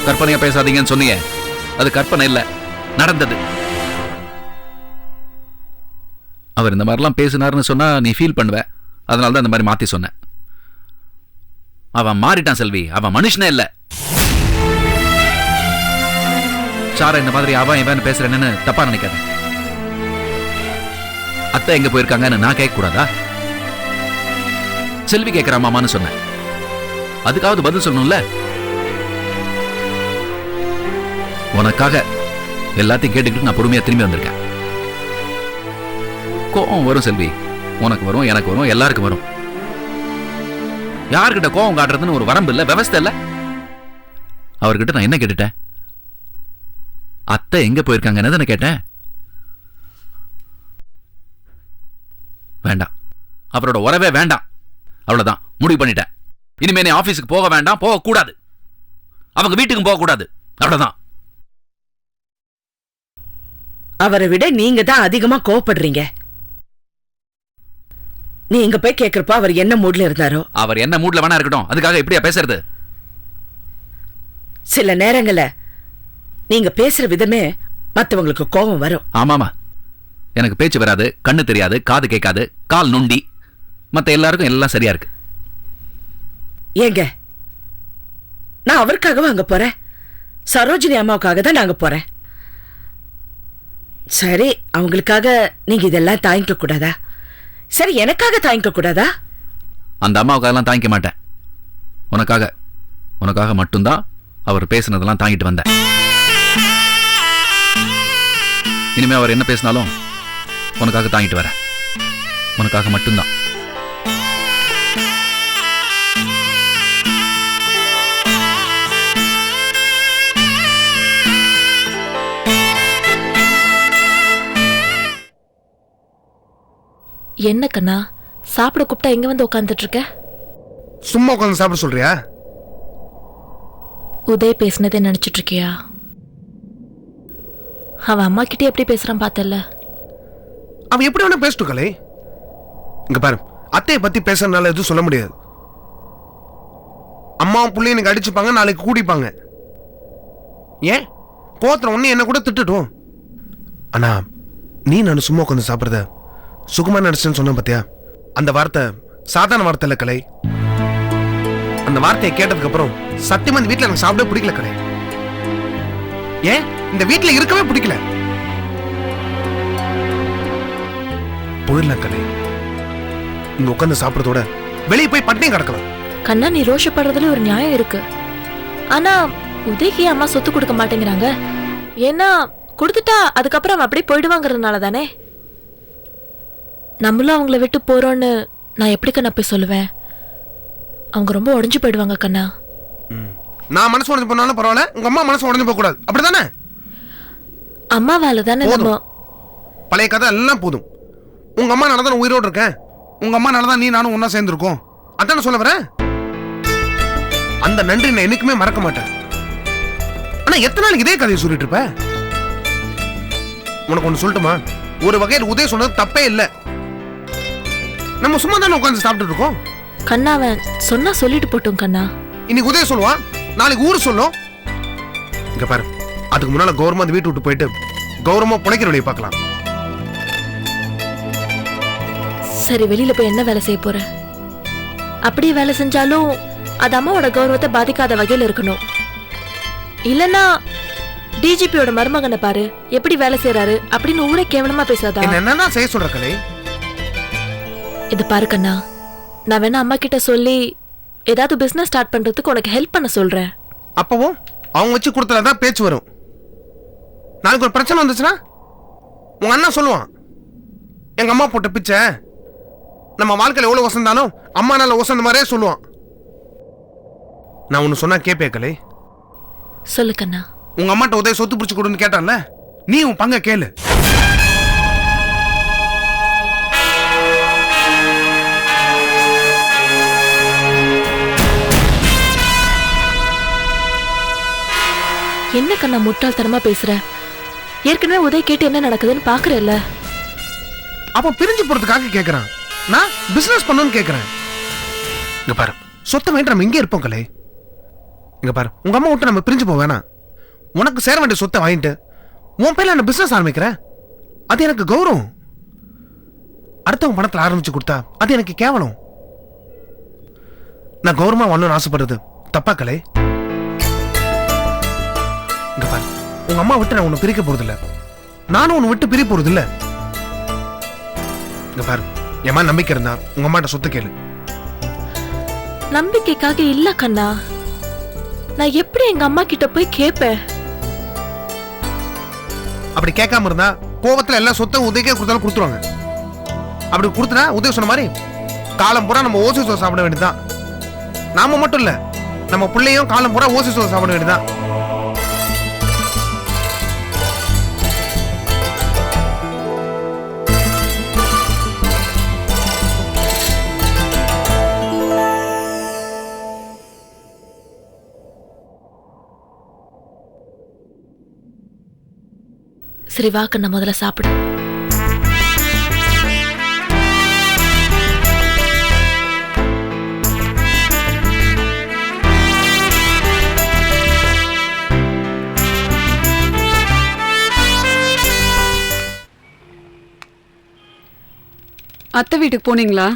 கற்பனையா பேசாதீங்கன்னு சொன்னீங்க. அது கற்பனை இல்ல, நடந்தது. அவர் இந்த மாதிரிலாம் பேசினார்னு சொன்னா நீ ஃபீல் பண்ணுவ. அதனால தான் இந்த மாதிரி மாத்தி சொன்னேன். அவன் மாறிட்டான் செல்வி. அவன் மனுஷனே இல்ல. சாரா இந்த மாதிரி அவன் இவன் பேசுறேன்னு தப்பா நினைக்காத. அத்தை எங்க போயிருக்காங்கன்னு நான் கேட்க கூடாதா? செல்வி கேட்கிறா மாமான்னு சொன்னேன். அதுக்காவது பதில் சொல்லணும்ல. உனக்காக எல்லாத்தையும் கேட்டுக்கிட்டு நான் பொறுமையா திரும்பி வந்திருக்கேன். கோவம் வரும் செல்வி. உனக்கு வரும், எனக்கு வரும், எல்லாருக்கும் வரும். யார்கிட்ட கோவம் காட்டுறதுன்னு ஒரு வரம்பு இல்ல, விவஸ்தை இல்ல. அவர்கிட்ட நான் என்ன கேட்டுட்டேன்? அத்தை எங்க போயிருக்காங்கன்னு தானே கேட்டேன். வேண்டாம், அவரோட உறவே வேண்டாம். அவ்வளவுதான், முடிவு பண்ணிட்டேன். இனிமே நீ ஆபீஸுக்கு போக வேண்டாம், போக கூடாது. அவங்க வீட்டுக்கும் போக கூடாது, அவ்வளவுதான். அவரை விட நீங்க தான் அதிகமா கோவப்படுறீங்க. நீங்க போய் கேக்குறப்ப அவர் என்ன மூட்ல இருந்தாரோ. அவர் என்ன மூட்ல வேணா இருக்கட்டும், அதுக்காக எப்படியா பேசுறது? சில நேரங்கள்ல நீங்க பேசுற விதமே மத்தவங்களுக்கு கோபம் வரும். ஆமாமா, எனக்கு பேச்சு வராது, கண்ணு தெரியாது, காது கேட்காது, கால் நொண்டி. மத்த எல்லாருக்கும் எல்லாம் சரியா இருக்கு. ஏங்க, நான் அவருக்காக அங்க போறேன், சரோஜினி அம்மாவுக்காக தான் நாங்க போறேன். சரி, அவங்களுக்காக நீங்க இதெல்லாம் தாங்கிக்க கூடாதா? சரி, எனக்காக தாங்கிக்க கூடாதா? அந்த அம்மாவுக்காகலாம் தாங்கிக்க மாட்டேன். உனக்காக மட்டும்தான் அவர் பேசினதெல்லாம் தாங்கிட்டு வந்தேன். இனிமே அவர் என்ன பேசினாலும் உனக்காக தாங்கிட்டு வரேன். உனக்காக மட்டும்தான். என்ன கண்ணா, சாப்பிட கூப்பிட்டா எங்க வந்து உட்காந்துட்டு இருக்க? சும்மா உட்காந்து சாப்பிட சொல்றியா? உதய் பேசினதே நினைச்சிட்டு இருக்கியா? அவன் அம்மா கிட்டே எப்படி பேசுறான் பார்த்தல. அவன் எப்படி வேணா பேசிட்டு கலை. இங்க பாரு, அத்தையை பத்தி பேசுறதுனால எதுவும் சொல்ல முடியாது. அம்மாவும் பிள்ளையும் எனக்கு அடிச்சுப்பாங்க, நாளைக்கு கூடிப்பாங்க. ஏன் கோத்திரம் ஒண்ணு என்ன கூட திட்டுட்டும். ஆனா நீ நான் சும்மா உட்காந்து சாப்பிடுறத சுகுமா நடிச்சுன்னு சொன்ன பாத்தியா, அந்த வார்த்தை சாதாரண வார்த்தை இல்ல கலை. அந்த வார்த்தையை கேட்டதுக்கு அப்புறம் சத்தியமா இந்த வீட்டுல எனக்கு சாப்பிட பிடிக்கல கலை. ஏன் இந்த வீட்டுல இருக்கவே பிடிக்கல. போயிடலாம் கலை. இங்க உட்காந்து சாப்பிடறதோட வெளியே போய் பட்டினியும் கிடக்கலாம். கண்ணா, நீ ரோஷப்படுறதுல ஒரு நியாயம் இருக்கு. ஆனா உதய்க்கு அம்மா சொத்து கொடுக்க மாட்டேங்கிறாங்க. ஏன்னா கொடுத்துட்டா அதுக்கப்புறம் அவன் அப்படியே போயிடுவாங்கிறதுனால தானே. நம்மளும் அவங்கள விட்டு போறோன்னு நான் எப்படி கண்ணா போய் சொல்லுவேன்? அவங்க ரொம்ப உடஞ்சு போயிடுவாங்க கண்ணா. நான் மனசு உடஞ்சு போனாலும் பரவாயில்ல, உங்க அம்மா மனசு உடஞ்சு போக கூடாது, அப்படிதானே? அம்மா வேலை தானே. நம்ம பழைய கதை எல்லாம் போதும். உங்க அம்மா நடந்தா உயிரோடு இருக்கேன், உங்க அம்மா நடந்தா நீ நானும் ஒன்னா சேர்ந்துருக்கோம், அதான சொல்ல வரேன். அந்த நன்றி நான் என்னைக்குமே மறக்க மாட்டேன். ஆனா எத்தனை நாளைக்கு இதே கதையை சொல்லிட்டு இருப்ப? உனக்கு ஒண்ணு சொல்லட்டுமா? ஒரு வகையில் உதய சொன்னது தப்பே இல்லை. நம்ம சும்மா தானே உட்காந்து சாப்பிட்டு இருக்கோம். கண்ணா, அவன் சொன்னா சொல்லிட்டு போட்டோம் கண்ணா. இன்னைக்கு உதய சொல்லுவான், நாளைக்கு ஊரு சொல்லும். இங்க பாரு, அதுக்கு முன்னால கௌரவமா அந்த வீட்டு விட்டு போயிட்டு கௌரவமா புழைக்கிற வழியை பார்க்கலாம். சரி, வெளியில போய் என்ன வேலை செய்ய போற? அப்படியே வேலை செஞ்சாலும் அது அம்மாவோட கௌரவத்தை பாதிக்காத வகையில் இருக்கணும். இல்லனா டிஜிபியோட மருமகனை பாரு எப்படி வேலை செய்யறாரு அப்படின்னு ஊரே கேவலமா பேசாதா? என்னன்னா செய்ய சொல்ற கலை. இது பாரு கண்ணா, நான் வேணா அம்மா கிட்ட சொல்லி ஏதாவது பிசினஸ் ஸ்டார்ட் பண்றதுக்கு உனக்கு ஹெல்ப் பண்ண சொல்றேன். அப்பவும் அவங்க வச்சு கொடுத்ததான் பேச்சு வரும். நாளைக்கு ஒரு பிரச்சனை வந்துச்சுன்னா உங்க அண்ணா சொல்லுவான், எங்க அம்மா போட்ட பிச்சை நம்ம வாழ்க்கையில எவ்வளவு வசந்தாலும் அம்மா நல்ல வசந்த மாதிரியே சொல்லுவான். நான் ஒன்னு சொன்னா கேப்பே கலை. சொல்லு கண்ணா. உங்க அம்மாட்ட உதவி சொத்து பிடிச்சு கொடுன்னு கேட்டான்ல, நீ உன் பங்க கேளு. என்ன கண்ணா முட்டாள்தனமா பேசுற? ஏற்கனவே உதய் கேட்டு என்ன நடக்குதுன்னு பாக்குறல்ல. அப்ப பிரிஞ்சு போறதுக்காக கேக்குறான், நான் பிசினஸ் பண்ணணும்னு கேக்குறேன். இங்க பாரு, சொத்தை வாங்கிட்டு நம்ம இங்கே இருப்போம் கலை. இங்க பாரு, உங்க அம்மா விட்டு நம்ம பிரிஞ்சு போக வேணாம். உனக்கு சேர வேண்டிய சொத்தை வாங்கிட்டு உன் பேர்ல நான் பிசினஸ் ஆரம்பிக்கிறேன். அது எனக்கு கௌரவம். அடுத்தவங்க பணத்துல ஆரம்பிச்சு கொடுத்தா அது எனக்கு கேவலம். நான் கௌரவமா வாழணும்னு ஆசைப்படுறது தப்பா கலை? இங்க பாரு, உங்க அம்மா விட்டு நான் உன்னை பிரிக்க போறது இல்ல, நானும் உன்னை விட்டு பிரிய போறது இல்ல. இங்க பாரு, என் மேல நம்பிக்கை இருந்தா உங்க அம்மாட்ட சொத்து கேளு. நம்பிக்கைக்காக இல்ல கண்ணா, நான் எப்படி எங்க அம்மா கிட்ட போய் கேட்பேன்? அப்படி கேட்காம இருந்தா கோவத்துல எல்லா சொத்தும் உதவிக்கே கொடுத்தாலும் கொடுத்துருவாங்க. அப்படி கொடுத்துனா உதவி சொன்ன மாதிரி காலம் பூரா நம்ம ஓசி சோறு சாப்பிட வேண்டியதுதான். நாம மட்டும் இல்ல, நம்ம பிள்ளையும் காலம் பூரா ஓசி சோறு சாப்பிட வேண்டியதுதான். சரி வா கண்ணா, முதல்ல சாப்பிடு. அத்தை வீட்டுக்கு போனீங்களா?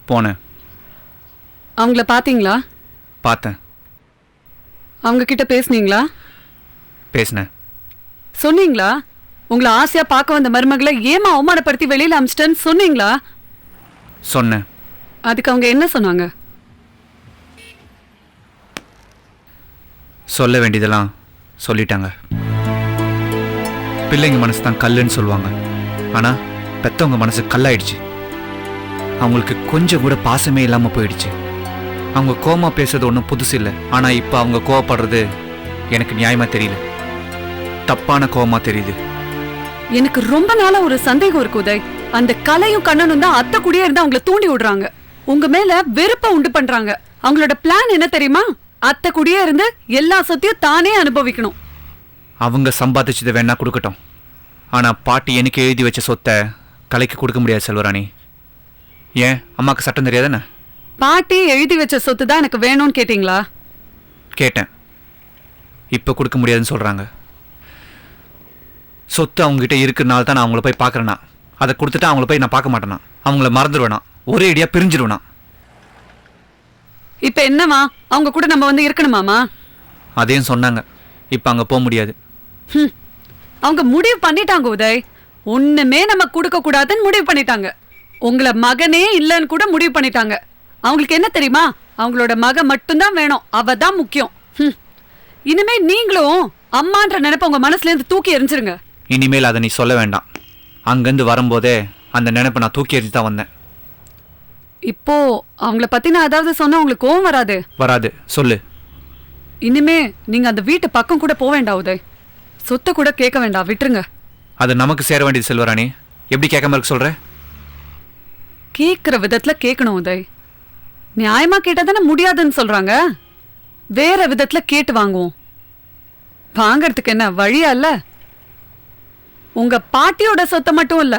போனேன். அவங்கள பாத்தீங்களா? பார்த்தேன். அவங்க கிட்ட பேசுனீங்களா? பேசினேன். சொன்னீங்களா? உங்களை ஆசையா பார்க்க வந்த மருமகளை ஏமா அவமானப்படுத்தி வெளியில அமிச்சிட்டேன்னு சொன்னீங்களா? சொன்னேன். அதுக்கு அவங்க என்ன சொன்னாங்க? சொல்ல வேண்டியதெல்லாம் சொல்லிட்டாங்க. பிள்ளைங்க மனசு தான் கல்லுன்னு சொல்லுவாங்க. ஆனால் பெற்றவங்க மனசு கல்லாயிடுச்சு. அவங்களுக்கு கொஞ்சம் கூட பாசமே இல்லாமல் போயிடுச்சு. அவங்க கோமா பேசுறது ஒன்றும் புதுசு இல்லை. ஆனால் இப்போ அவங்க கோவப்படுறது எனக்கு நியாயமாக தெரியல. தப்பான கோவமாக தெரியுது. எனக்கு ரொம்ப நாளா ஒரு சந்தேகம் இருக்கு உதய். அந்த கலையும் கண்ணனும் தான் அத்தை கூடயே இருந்து அவங்கள தூண்டி விடுறாங்க. உங்க மேல வெறுப்ப உண்டு பண்றாங்க. அவங்களோட பிளான் என்ன தெரியுமா? அத்தை கூடயே இருந்து எல்லா சொத்தையும் தானே அனுபவிக்கணும். அவங்க சம்பாதிச்சதை வேணா கொடுக்கட்டும். ஆனால் பாட்டி எனக்கு எழுதி வச்ச சொத்தை கலைக்கு கொடுக்க முடியாது செல்வராணி. ஏன் அம்மாவுக்கு சட்டம் தெரியாதானே? பாட்டி எழுதி வச்ச சொத்து தான் எனக்கு வேணும்னு கேட்டீங்களா? கேட்டேன். இப்போ கொடுக்க முடியாதுன்னு சொல்கிறாங்க. சொத்து அவங்ககிட்ட இருக்கிறனால தான் நான் அவங்கள போய் பார்க்குறேன்னா, அதை கொடுத்துட்டு அவங்கள போய் நான் பார்க்க மாட்டேனா, அவங்கள மறந்துடுவேனா, ஒரே ஐடியா பிரிஞ்சிடுவேனா? இப்போ என்னவா, அவங்க கூட நம்ம வந்து இருக்கணுமாமா? அதையும் சொன்னாங்க. இப்போ அங்கே போக முடியாது. அவங்க முடிவு பண்ணிட்டாங்க உதய். ஒண்ணுமே நம்ம கொடுக்க கூடாதுன்னு முடிவு பண்ணிட்டாங்க. உங்களை மகனே இல்லைன்னு கூட முடிவு பண்ணிட்டாங்க. அவங்களுக்கு என்ன தெரியுமா? அவங்களோட மக மட்டும்தான் வேணும். அவ தான் முக்கியம். இனிமே நீங்களும் அம்மான்ற நினைப்ப உங்க மனசுல இருந்து தூக்கி எறிஞ்சிருங்க. இனிமேல் அதை நீ சொல்ல வேண்டாம். அங்கேருந்து வரும்போதே அந்த நினைப்பை நான் தூக்கி எறிஞ்சு தான் வந்தேன். இப்போ அவங்கள பத்தி நான் ஏதாவது சொன்னா உங்களுக்கு கோவம் வராது? வராது, சொல்லு. இனிமே நீங்க அந்த வீட்டு பக்கம் கூட போக வேண்டாம் உதய். சொத்தை கூட கேட்க வேண்டாம், விட்டுருங்க. அது நமக்கு சேர வேண்டியது செல்வராணி. எப்படி கேட்காம இருக்க சொல்ற? கேட்கிற விதத்துல கேட்கணும் உதய். நியாயமா கேட்டா தானே முடியாதுன்னு சொல்றாங்க. வேற விதத்துல கேட்டு வாங்குவோம். வாங்கறதுக்கு என்ன வழியா இல்ல? உங்க பாட்டியோட சொத்தை மட்டும் இல்ல,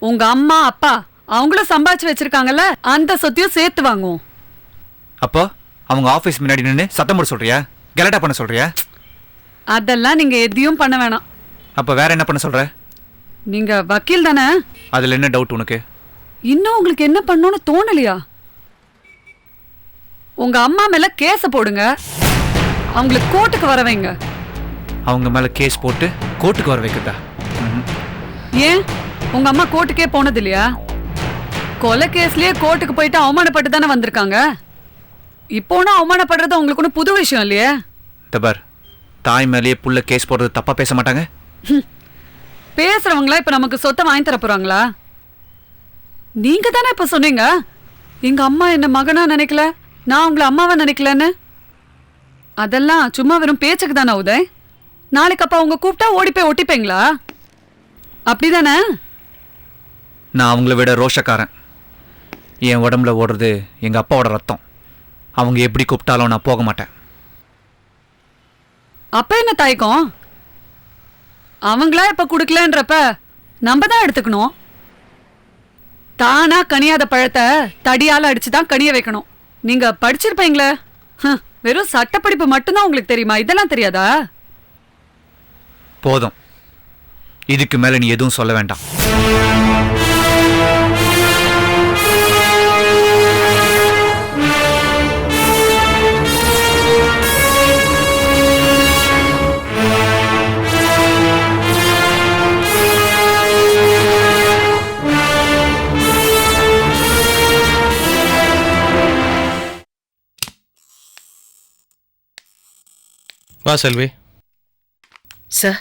உங்க அம்மா அப்பா அவங்களும் சம்பாதிச்சு வச்சிருக்காங்கல்ல, அந்த சொத்தையும் சேர்த்து வாங்குவோம். அப்போ அவங்க ஆபீஸ் முன்னாடி நின்று சத்தம் போட சொல்றியா? கலாட்டா பண்ண சொல்றியா? அதெல்லாம் நீங்க எதையும் பண்ண வேணாம். அப்ப வேற என்ன பண்ண சொல்ற? நீங்க வக்கீல் தானே? அதுல என்ன டவுட் உனக்கு? இன்னும் உங்களுக்கு என்ன பண்ணணும்னு தோணலையா? உங்க அம்மா மேல கேஸ போடுங்க. அவங்களுக்கு கோர்ட்டுக்கு வர வைங்க. அவங்க மேல கேஸ் போட்டு கோர்ட்டுக்கு வர வைக்கிறதா? ஏன் உங்க அம்மா கோர்ட்டுக்கே போனது இல்லையா? கொலை கேஸ்லயே கோர்ட்டுக்கு போயிட்டு அவமானப்பட்டு தானே வந்திருக்காங்க. இப்போனா அவமானப்படுறது உங்களுக்கு ஒன்றும் புது விஷயம் இல்லையே. தபார், தாய் மேலேயே புள்ள கேஸ் போடுறது தப்பா பேச மாட்டாங்க. பேசுறவங்களா இப்ப நமக்கு சொத்தை வாங்கி தர போறாங்களா? நீங்க தானே இப்ப சொன்னீங்க எங்க அம்மா என்ன மகனா நினைக்கல, நான் உங்களை அம்மாவா நினைக்கலன்னு. அதெல்லாம் சும்மா வெறும் பேச்சுக்கு தானே உதய். நாளைக்கு அப்பா அவங்க கூப்பிட்டா ஓடி போய் ஒட்டிப்பீங்களா? அப்படிதானே? நான் அவங்கள விட ரோஷக்காரன். என் உடம்புல ஓடுறது எங்க அப்பாவோட ரத்தம். அவங்க எப்படி கூப்பிட்டாலும் நான் போக மாட்டேன். அப்ப என்ன தயக்கம்? அவங்களா இப்ப குடுக்கலன்றப்ப நம்ம தான் எடுத்துக்கணும். தானா கனியாத பழத்தை தடியால அடிச்சுதான் கனிய வைக்கணும். நீங்க படிச்சிருப்பீங்களே, வெறும் சட்டப்படிப்பு மட்டும்தான் உங்களுக்கு தெரியுமா? இதெல்லாம் தெரியாதா? போதும், இதுக்கு மேல நீ எதுவும் சொல்ல வேண்டாம். வா செல்வி. சார்,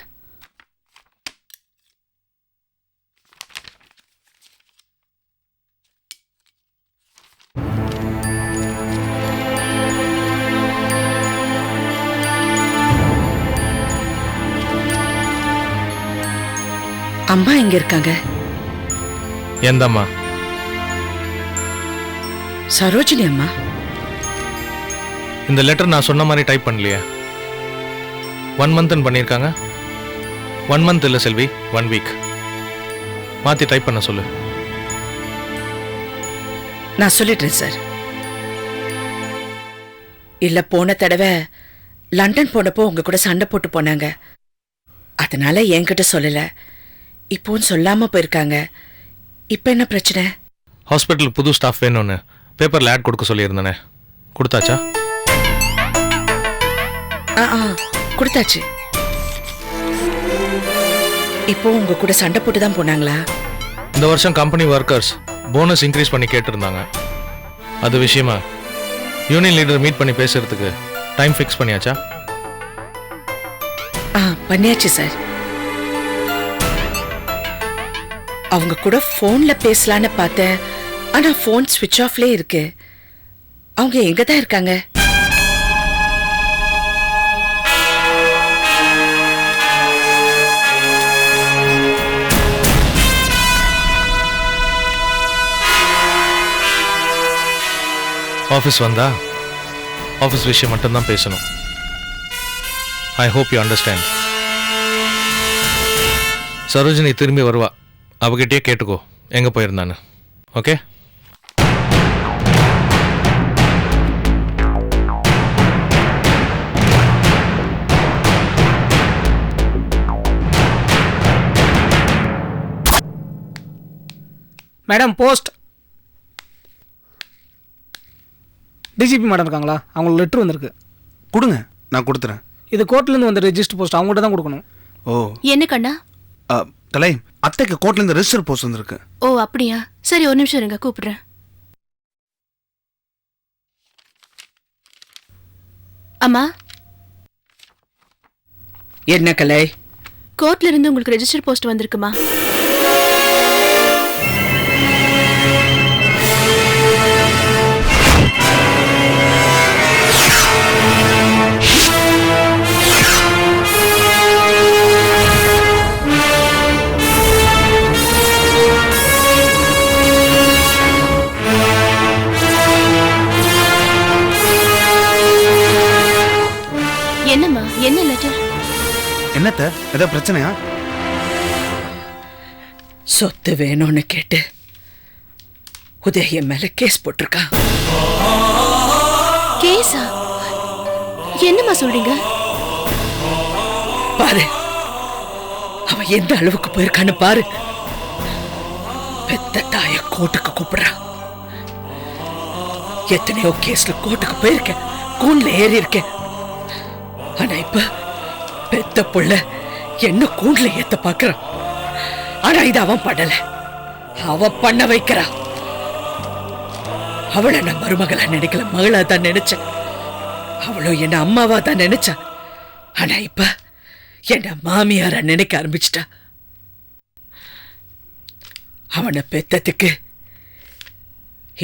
அம்மா எங்க இருக்காங்க? எந்த அம்மா? சரோஜினி அம்மா. இந்த லெட்டர் நான் சொன்ன மாதிரி டைப் பண்ணலையே. 1 மந்த்னு பண்ணியிருக்காங்க. 1 மந்த் இல்லை செல்வி, 1 வீக். மாற்றி டைப் பண்ண சொல்லு. நான் சொல்லிடுறேன் சார். இல்ல, போன தடவை லண்டன் போனப்போ உங்க கூட சண்டை போட்டு போனாங்க. அதனால என்கிட்ட சொல்லல. இப்போன்னு சொல்லாம போயிருக்காங்க. இப்ப என்ன பிரச்சனை? ஹாஸ்பிட்டலுக்கு புது ஸ்டாஃப் வேணும்னு பேப்பரில் ஆட் கொடுக்க சொல்லியிருந்தேனே, கொடுத்தாச்சா? கொடுத்தாச்சு. இப்போ உங்க கூட சண்டை போட்டு தான் போனாங்களா? இந்த வருஷம் கம்பெனி ஒர்க்கர்ஸ் போனஸ் இன்க்ரீஸ் பண்ணி கேட்டிருந்தாங்க. அது விஷயமா யூனியன் லீடர் மீட் பண்ணி பேசுறதுக்கு டைம் ஃபிக்ஸ் பண்ணியாச்சா? பண்ணியாச்சு சார். அவங்க கூட போன்ல பேசலான்னு பார்த்தேன். ஆனா போன் ஸ்விட்ச் ஆஃப்லே இருக்கு. அவங்க எங்க தான் இருக்காங்க? ஆஃபீஸ் வந்தா ஆஃபீஸ் விஷயம் மட்டும்தான் பேசணும். I hope you understand. Sarojini திரும்பி வருவா, அவகிட்டயே கேட்டுக்கோ எங்கே போயிருந்தான்னு. Okay? Madam post. DGP madam இருக்காங்களா? அவங்களுக்கு லெட்ரு வந்திருக்கு. கொடுங்க, நான் கொடுத்துறேன். இது கோர்ட்லேருந்து வந்த ரெஜிஸ்டர் போஸ்ட், அவங்ககிட்ட தான் கொடுக்கணும். ஓ என்ன கண்ணா? தலை, அத்தைக்கு கோர்ட்லேருந்து ரெஜிஸ்டர் போஸ்ட் வந்திருக்கு. ஓ அப்படியா? சரி, ஒரு நிமிஷம் இருங்க, கூப்பிடுறேன். அம்மா. என்ன கலை? கோர்ட்ல இருந்து உங்களுக்கு ரெஜிஸ்டர் போஸ்ட் வந்திருக்குமா? என்னம்மா, என்ன லெட்டர்? என்னத்த, ஏதோ பிரச்சனையா? சொத்து வேணும்னு கேட்டு உதய மேல கேஸ் போட்டிருக்கான். கேஸா? என்னம்மா சொல்றீங்க? பாரு, அவன் எந்த அளவுக்கு போயிருக்கான்னு பாரு. பெத்த தாய கோர்ட்டுக்கு கூப்பிடுறான். எத்தனையோ கேஸ்ல கோர்ட்டுக்கு போயிருக்கேன், கூண்ல ஏறி இருக்கேன். ஆனா இப்ப பெத்த புள்ள என்ன கூண்ல ஏத்த பாக்குறான். ஆனா இது அவன் பண்ணல, அவன் பண்ண வைக்கிறான். அவளை நான் மருமகளா நினைக்கல, மகளா தான் நினைச்சேன். அவளும் என்ன அம்மாவா தான் நினைச்சா. ஆனா இப்ப என்ன மாமியாரா நினைக்க ஆரம்பிச்சிட்டா. அவனை பெத்ததுக்கு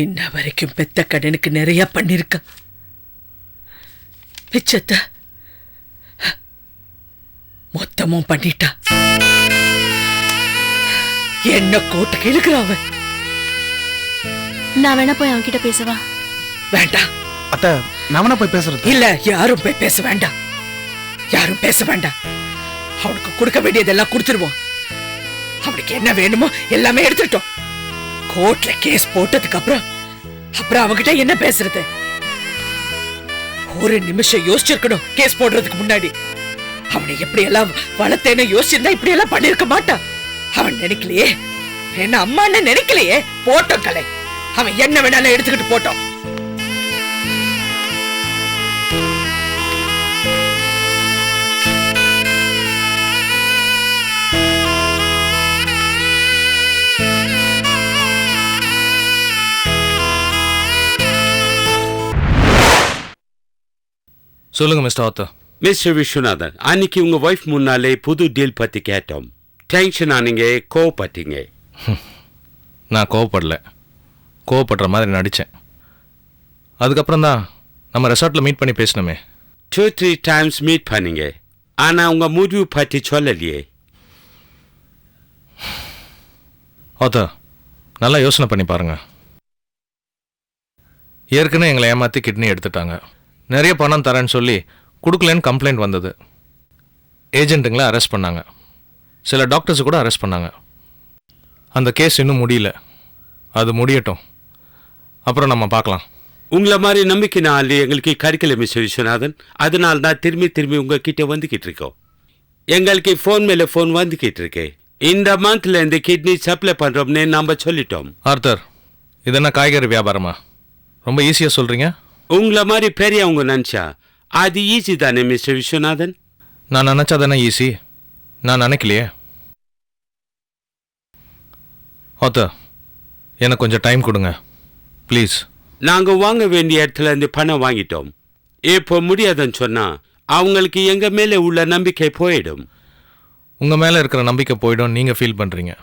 இன்ன வரைக்கும் பெத்த கடனுக்கு நிறைய பண்ணிருக்கான். மிச்சத்தை மொத்தமும் பண்ணிட்டா. என்ன கோட்டுக்கு இழுக்கிறான். நான் வேணா போய் அவன்கிட்ட பேசவா? வேண்டாம் அத்தை, நான் போய் பேசுறது இல்ல. யாரும் போய் பேச வேண்டாம், யாரும் பேச வேண்டாம். அவனுக்கு கொடுக்க வேண்டியதெல்லாம் கொடுத்துருவோம். அவனுக்கு என்ன வேணுமோ எல்லாமே எடுத்துட்டோம். கோர்ட்ல கேஸ் போட்டதுக்கு அப்புறம் அவன்கிட்ட என்ன பேசுறது? ஒரு நிமிஷம் யோசிச்சிருக்கணும் கேஸ் போடுறதுக்கு முன்னாடி. அவனை எப்படி எல்லாம் வளர்த்தேன்னு யோசிச்சிருந்தா இப்படி எல்லாம் பண்ணிருக்க மாட்டான். அவன் நினைக்கலையே, என்ன அம்மான்னு நினைக்கலையே. போட்டோம் கலை, அவன் என்ன வேணாலும் எடுத்துக்கிட்டு போட்டோம். சொல்லுங்க மிஸ்டர் ஆத்தர். மிஸ்டர் விஸ்வநாதன், அன்னைக்கு உங்க ஒய்ஃப் முன்னாலே புது டீல் பத்தி கேட்டோம். டென்ஷன் ஆனீங்க, கோவப்பட்டீங்க. நான் கோவப்படல, கோவப்படுற மாதிரி நடித்தேன். அதுக்கப்புறம் தான் நம்ம ரெசார்ட்டில் மீட் பண்ணி பேசினோமே. 2-3 டைம்ஸ் மீட் பண்ணீங்க, ஆனா உங்க முடிவு பற்றி சொல்லலையே. ஆத்தர், நல்லா யோசனை பண்ணி பாருங்க. ஏற்கனவே எங்களை ஏமாற்றி கிட்னி எடுத்துட்டாங்க. நிறைய பணம் தரேன்னு சொல்லி கொடுக்கலன்னு கம்ப்ளைண்ட் வந்தது. ஏஜென்ட்டுங்களை அரெஸ்ட் பண்ணாங்க, சில டாக்டர்ஸு கூட அரெஸ்ட் பண்ணாங்க. அந்த கேஸ் இன்னும் முடியல, அது முடியட்டும், அப்புறம் நம்ம பார்க்கலாம். உங்களை மாதிரி நம்பிக்கை நாள் எங்களுக்கு கிடைக்கல மிஸ்டர் விஸ்வநாதன். அதனால தான் திரும்பி உங்ககிட்ட வந்துக்கிட்டு இருக்கோம். எங்களுக்கு ஃபோன் மேலே ஃபோன் வந்துக்கிட்டு இருக்கு. இந்த மந்த்ல இந்த கிட்னி சப்ளை பண்ணுறோம்னு நம்ம சொல்லிட்டோம். ஆர்த்தர், இது என்ன காய்கறி வியாபாரமா? ரொம்ப ஈஸியாக சொல்கிறீங்க. உங்களை மாதிரி பெரியவங்க நினச்சா அது ஈஸி தானே மிஸ்டர் விஸ்வநாதன்? நான் நினச்சா தானே ஈஸி, நான் நினைக்கலையே. ஆர்த்தர், எனக்கு கொஞ்சம் டைம் கொடுங்க ப்ளீஸ். நாங்கள் வாங்க வேண்டிய இடத்துல இருந்து பணம் வாங்கிட்டோம். இப்போ முடியாதுன்னு சொன்னால் அவங்களுக்கு எங்கள் மேலே உள்ள நம்பிக்கை போயிடும். உங்கள் மேலே இருக்கிற நம்பிக்கை போயிடும் நீங்கள் ஃபீல் பண்ணுறீங்க.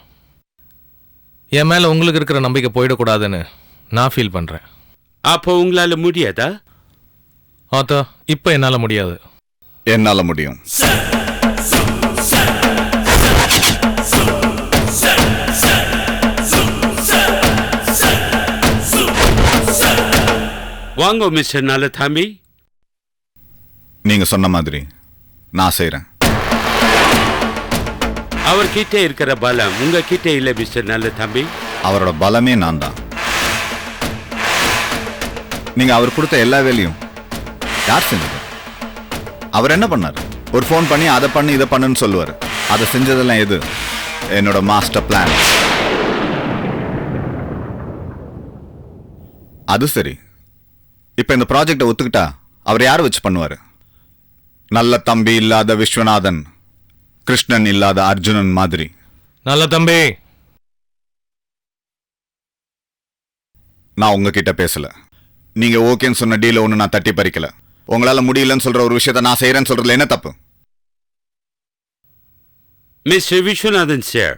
என் மேலே உங்களுக்கு இருக்கிற நம்பிக்கை போயிடக்கூடாதுன்னு நான் ஃபீல் பண்ணுறேன். அப்போ உங்களால் முடியாதா? ஆத்தா, இப்போ என்னால் முடியாது. என்னால் முடியும். வாங்க மிஸ்டர் நல்ல தம்பி. நீங்க சொன்ன மாதிரி நான் செய்றேன். அவர்கிட்ட இருக்கிற பலம் உங்ககிட்ட இல்லை மிஸ்டர் நல்ல தம்பி. அவரோட பலமே நான் தான். நீங்க அவர் கொடுத்த எல்லா வேலையும் யார் செஞ்சது? அவர் என்ன பண்ணாரு? ஒரு ஃபோன் பண்ணி அதை பண்ணு இதை பண்ணுன்னு சொல்லுவார். அதை செஞ்சதெல்லாம் எது? என்னோட மாஸ்டர் பிளான். அது சரி, இப்ப இந்த ப்ராஜெக்டை ஒத்துக்கிட்டா அவர் யாரை வச்சு பண்ணுவாரு? நல்ல தம்பி இல்லாத விஸ்வநாதன், கிருஷ்ணன் இல்லாத அர்ஜுனன் மாதிரி. நல்ல தம்பி, நான் உங்ககிட்ட பேசல. நீங்க ஓகேன்னு சொன்ன டீல ஒண்ணு நான் தட்டி பறிக்கல. உங்களால முடியலன்னு சொல்ற ஒரு விஷயத்தை நான் செய்யறேன்னு சொல்றதுல என்ன தப்பு? மிஸ்டர் விஸ்வநாதன் சார்,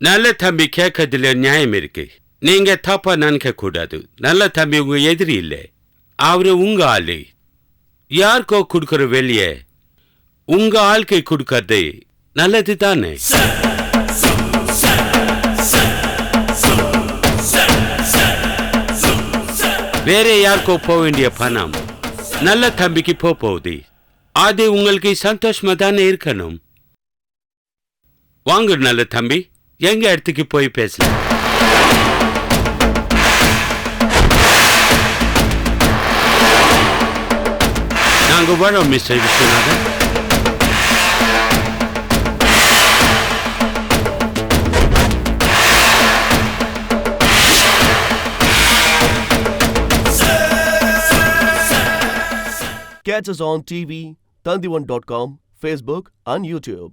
நல்ல தம்பி கேட்கறதுல நியாயம் இருக்கு. நீங்க தப்பா நினைக்க கூடாது. நல்ல தம்பி உங்க எதிரி இல்லை, அவரு உங்க ஆளு. யாருக்கோ கொடுக்கற வெளியே உங்க ஆளுக்கை கொடுக்கறது நல்லது தானே? வேற யாருக்கோ போக வேண்டிய பணம் நல்ல தம்பிக்கு போகுது. அது உங்களுக்கு சந்தோஷமா தானே இருக்கணும். வாங்க நல்ல தம்பி, எங்க இடத்துக்கு போய் பேசலாம். நாங்க வரோம் mister Viswanathan. Catch us on TV, Tandivan.com, Facebook and YouTube.